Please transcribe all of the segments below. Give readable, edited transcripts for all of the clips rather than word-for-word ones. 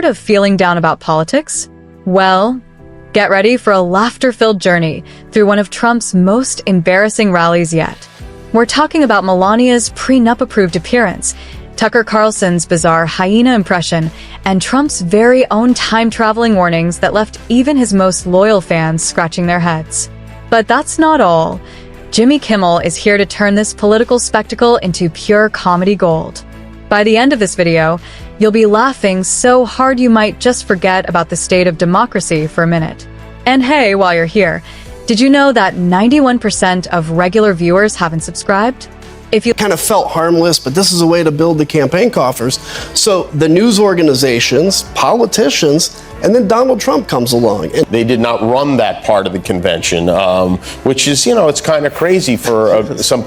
Tired of feeling down about politics? Well, get ready for a laughter-filled journey through one of Trump's most embarrassing rallies yet. We're talking about Melania's prenup-approved appearance, Tucker Carlson's bizarre hyena impression, and Trump's very own time-traveling warnings that left even his most loyal fans scratching their heads. But that's not all. Jimmy Kimmel is here to turn this political spectacle into pure comedy gold. By the end of this video, you'll be laughing so hard you might just forget about the state of democracy for a minute. And hey, while you're here, did you know that 91% of regular viewers haven't subscribed? If you kind of felt harmless, but this is a way to build the campaign coffers. So the news organizations, politicians, and then Donald Trump comes along. And they did not run that part of the convention, which is, it's kind of crazy for some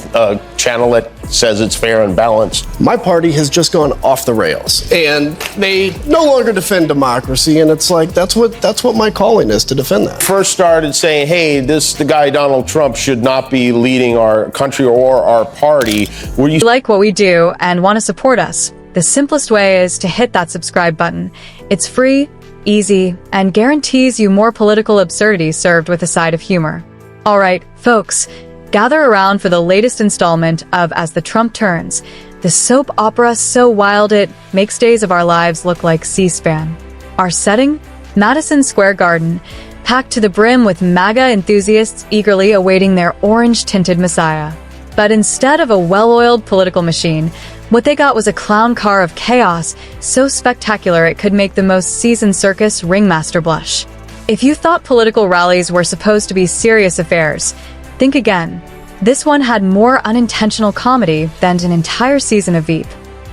channel that says it's fair and balanced. My party has just gone off the rails, and they no longer defend democracy. And it's like that's what my calling is, to defend that. First started saying, hey, the guy Donald Trump should not be leading our country or our party. If you like what we do and want to support us, the simplest way is to hit that subscribe button. It's free, easy, and guarantees you more political absurdity served with a side of humor. All right, folks, gather around for the latest installment of As the Trump Turns, the soap opera so wild it makes days of our lives look like C-SPAN. Our setting? Madison Square Garden, packed to the brim with MAGA enthusiasts eagerly awaiting their orange-tinted messiah. But instead of a well-oiled political machine, what they got was a clown car of chaos so spectacular it could make the most seasoned circus ringmaster blush. If you thought political rallies were supposed to be serious affairs, think again. This one had more unintentional comedy than an entire season of Veep.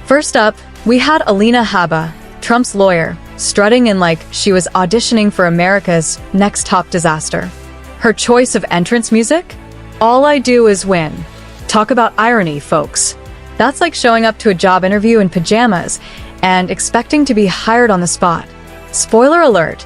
First up, we had Alina Habba, Trump's lawyer, strutting in like she was auditioning for America's next top disaster. Her choice of entrance music? All I Do Is Win. Talk about irony, folks. That's like showing up to a job interview in pajamas and expecting to be hired on the spot. Spoiler alert,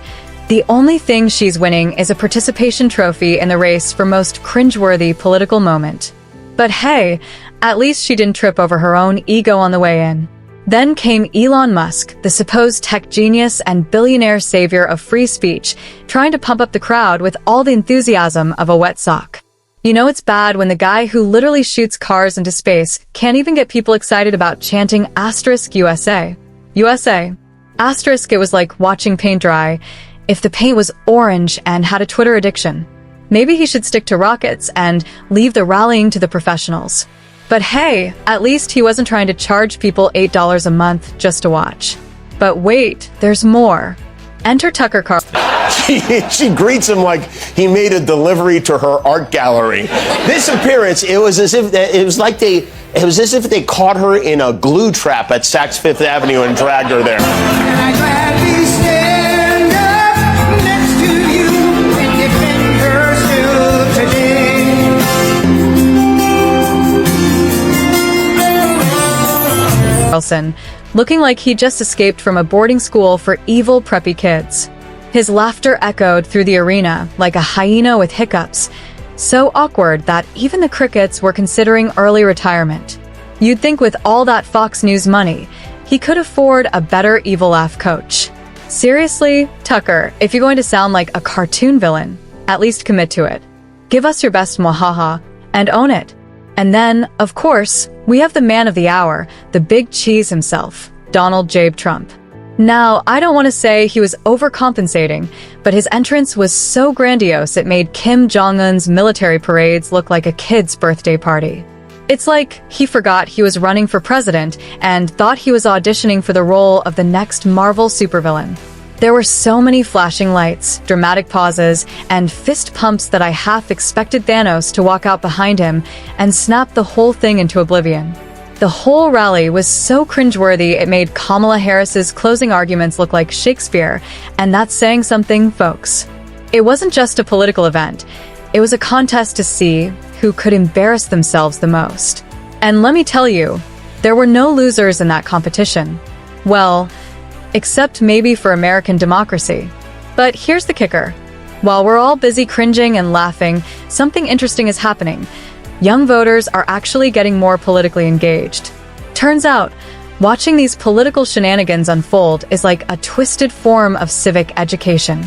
the only thing she's winning is a participation trophy in the race for most cringeworthy political moment. But hey, at least she didn't trip over her own ego on the way in. Then came Elon Musk, the supposed tech genius and billionaire savior of free speech, trying to pump up the crowd with all the enthusiasm of a wet sock. You know it's bad when the guy who literally shoots cars into space can't even get people excited about chanting *USA. USA. Asterisk, it was like watching paint dry if the paint was orange and had a Twitter addiction. Maybe he should stick to rockets and leave the rallying to the professionals. But hey, at least he wasn't trying to charge people $8 a month just to watch. But wait, there's more. Enter Tucker Carlson. She greets him like he made a delivery to her art gallery. This appearance, it was as if they caught her in a glue trap at Saks Fifth Avenue and dragged her there. Carlson, looking like he just escaped from a boarding school for evil preppy kids. His laughter echoed through the arena like a hyena with hiccups, so awkward that even the crickets were considering early retirement. You'd think with all that Fox News money, he could afford a better evil laugh coach. Seriously, Tucker, if you're going to sound like a cartoon villain, at least commit to it. Give us your best mwahaha and own it. And then, of course, we have the man of the hour, the big cheese himself, Donald J. Trump. Now, I don't want to say he was overcompensating, but his entrance was so grandiose it made Kim Jong-un's military parades look like a kid's birthday party. It's like he forgot he was running for president and thought he was auditioning for the role of the next Marvel supervillain. There were so many flashing lights, dramatic pauses, and fist pumps that I half expected Thanos to walk out behind him and snap the whole thing into oblivion. The whole rally was so cringeworthy it made Kamala Harris's closing arguments look like Shakespeare, and that's saying something, folks. It wasn't just a political event. It was a contest to see who could embarrass themselves the most. And let me tell you, there were no losers in that competition. Well, except maybe for American democracy. But here's the kicker. While we're all busy cringing and laughing, something interesting is happening. Young voters are actually getting more politically engaged. Turns out, Watching these political shenanigans unfold is like a twisted form of civic education.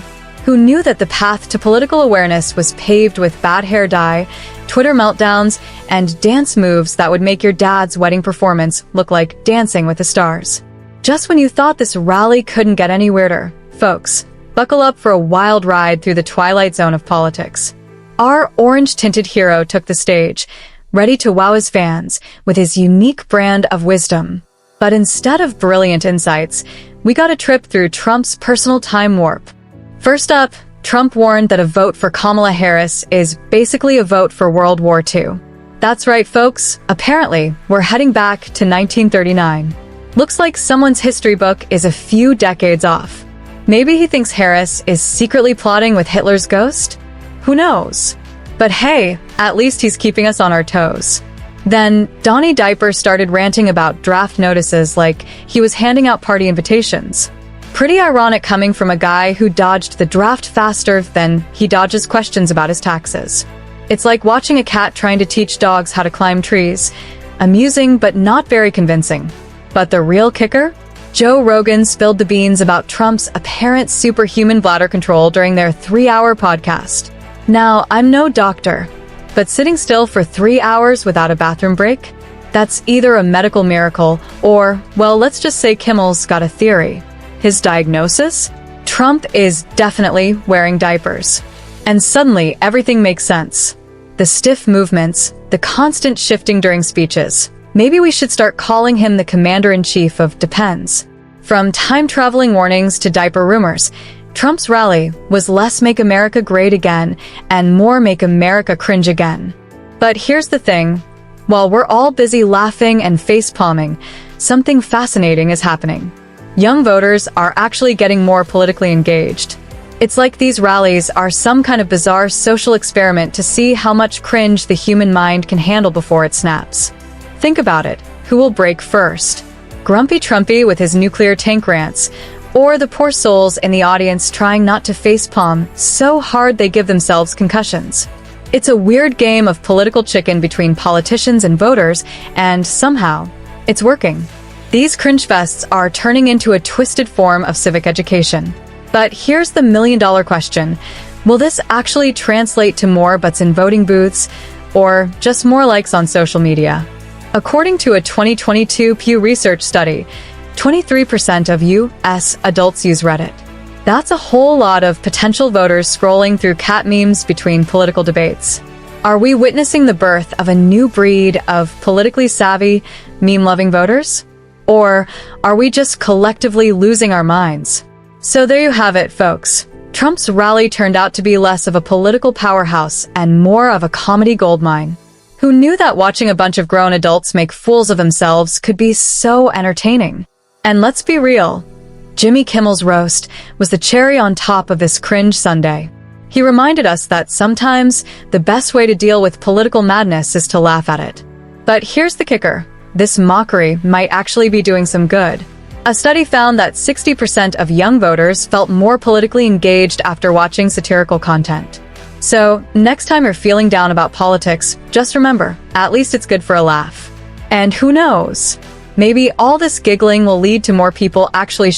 Who knew that the path to political awareness was paved with bad hair dye, Twitter meltdowns, and dance moves that would make your dad's wedding performance look like Dancing with the Stars? Just when you thought this rally couldn't get any weirder, folks, buckle up for a wild ride through the twilight zone of politics. Our orange-tinted hero took the stage, ready to wow his fans with his unique brand of wisdom. But instead of brilliant insights, we got a trip through Trump's personal time warp. First up, Trump warned that a vote for Kamala Harris is basically a vote for World War II. That's right, folks. Apparently, we're heading back to 1939. Looks like someone's history book is a few decades off. Maybe he thinks Harris is secretly plotting with Hitler's ghost? Who knows? But hey, at least he's keeping us on our toes. Then, Donnie Diaper started ranting about draft notices like he was handing out party invitations. Pretty ironic coming from a guy who dodged the draft faster than he dodges questions about his taxes. It's like watching a cat trying to teach dogs how to climb trees. Amusing, but not very convincing. But the real kicker? Joe Rogan spilled the beans about Trump's apparent superhuman bladder control during their 3-hour podcast. Now, I'm no doctor, but sitting still for 3 hours without a bathroom break? That's either a medical miracle or, well, let's just say Kimmel's got a theory. His diagnosis? Trump is definitely wearing diapers. And suddenly, everything makes sense. The stiff movements, the constant shifting during speeches. Maybe we should start calling him the commander-in-chief of Depends. From time-traveling warnings to diaper rumors, Trump's rally was less Make America Great Again and more Make America Cringe Again. But here's the thing. While we're all busy laughing and face-palming, something fascinating is happening. Young voters are actually getting more politically engaged. It's like these rallies are some kind of bizarre social experiment to see how much cringe the human mind can handle before it snaps. Think about it. Who will break first? Grumpy Trumpy with his nuclear tank rants, or the poor souls in the audience trying not to facepalm so hard they give themselves concussions? It's a weird game of political chicken between politicians and voters, and somehow, it's working. These cringe fests are turning into a twisted form of civic education. But here's the million-dollar question. Will this actually translate to more butts in voting booths, or just more likes on social media? According to a 2022 Pew Research study, 23% of U.S. adults use Reddit. That's a whole lot of potential voters scrolling through cat memes between political debates. Are we witnessing the birth of a new breed of politically savvy, meme-loving voters? Or are we just collectively losing our minds? So there you have it, folks. Trump's rally turned out to be less of a political powerhouse and more of a comedy goldmine. Who knew that watching a bunch of grown adults make fools of themselves could be so entertaining? And let's be real, Jimmy Kimmel's roast was the cherry on top of this cringe Sunday. He reminded us that sometimes the best way to deal with political madness is to laugh at it. But here's the kicker. This mockery might actually be doing some good. A study found that 60% of young voters felt more politically engaged after watching satirical content. So, next time you're feeling down about politics, just remember, at least it's good for a laugh. And who knows? Maybe all this giggling will lead to more people actually